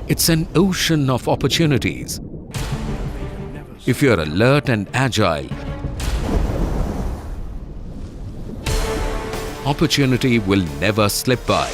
It's an ocean of opportunities. If you're alert and agile, opportunity will never slip by.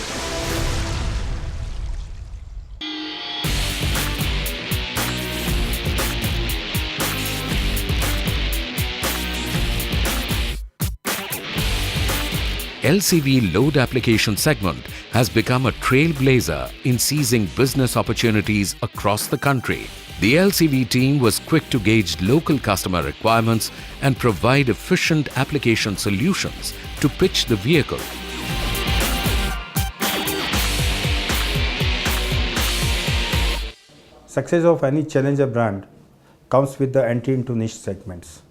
LCV load application segment has become a trailblazer in seizing business opportunities across the country. The LCV team was quick to gauge local customer requirements and provide efficient application solutions to pitch the vehicle. Success of any challenger brand comes with the entry into niche segments.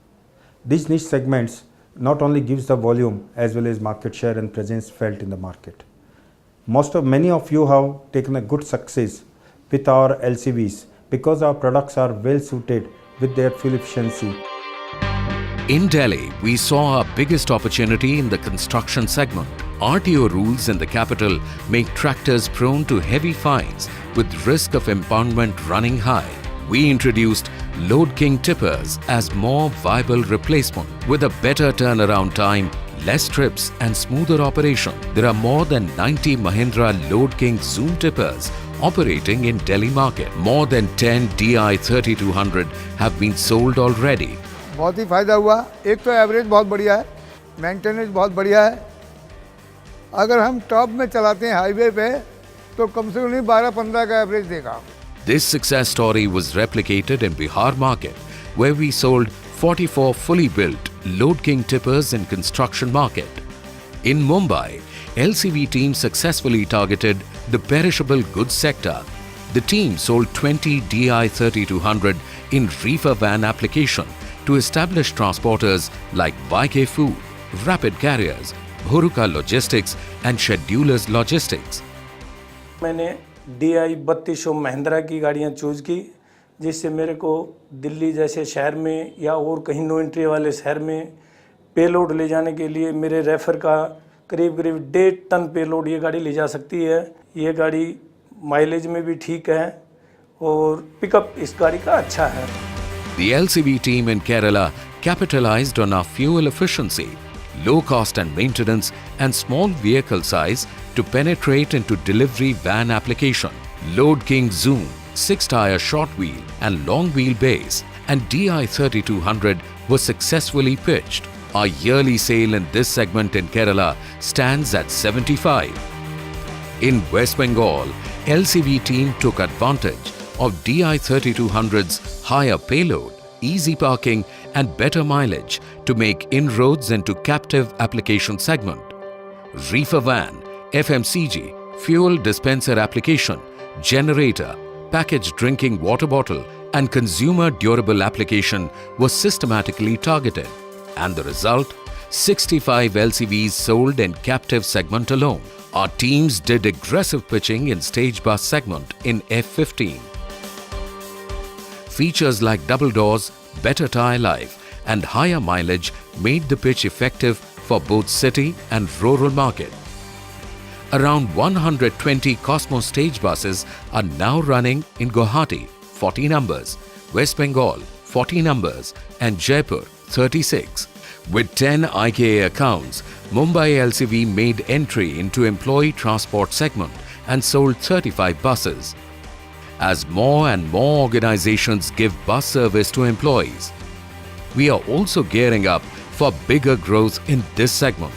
These niche segments not only gives the volume as well as market share and presence felt in the market. Many of you have taken a good success with our LCVs because our products are well suited with their fuel efficiency. In Delhi, we saw our biggest opportunity in the construction segment. RTO rules in the capital make tractors prone to heavy fines with risk of impoundment running high. We introduced Load King tippers as more viable replacement. With a better turnaround time, less trips and smoother operation, there are more than 90 Mahindra Load King Zoom tippers operating in Delhi market. More than 10 DI 3200 have been sold already. बहुत ही फायदा हुआ। एक तो average बहुत बढ़िया है, maintenance बहुत बढ़िया है। अगर हम टॉप में चलाते हैं हाईवे पे तो कम से कम 12-15 का एवरेज देगा। This success story was replicated in Bihar market, where we sold 44 fully built Load King tippers in construction market. In Mumbai, LCV team successfully targeted the perishable goods sector. The team sold 20 DI 3200 in reefer van application to established transporters like YK Food, Rapid Carriers, Bhoruka Logistics and Schedulers Logistics. मैंने DI 3200 Mahindra की गाड़ियाँ choose की, जिससे मेरे को दिल्ली जैसे शहर में या और कहीं नो एंट्री वाले शहर में पेलोड ले जाने के लिए मेरे रेफर का करीब 1.5 टन पेलोड ये गाड़ी ले जा सकती है। ये गाड़ी माइलेज में भी ठीक है और पिकअप इस गाड़ी का अच्छा है। The LCV team in Kerala capitalized on our fuel efficiency, low cost and maintenance and small vehicle size to penetrate into delivery van application. Load King Zoom, 6-tire short wheel and long wheel base and DI 3200 was successfully pitched. Our yearly sale in this segment in Kerala stands at 75. In West Bengal, LCV team took advantage of DI 3200's higher payload, easy parking and better mileage to make inroads into captive application segment. Reefer van, FMCG, fuel dispenser application, generator, packaged drinking water bottle and consumer durable application was systematically targeted. And the result? 65 LCVs sold in captive segment alone. Our teams did aggressive pitching in stage bus segment in F15. Features like double doors, better tyre life and higher mileage made the pitch effective for both city and rural market. Around 120 Cosmos stage buses are now running in Guwahati, 40 numbers, West Bengal, 40 numbers and Jaipur, 36. With 10 IKA accounts, Mumbai LCV made entry into employee transport segment and sold 35 buses. As more and more organizations give bus service to employees, we are also gearing up for bigger growth in this segment.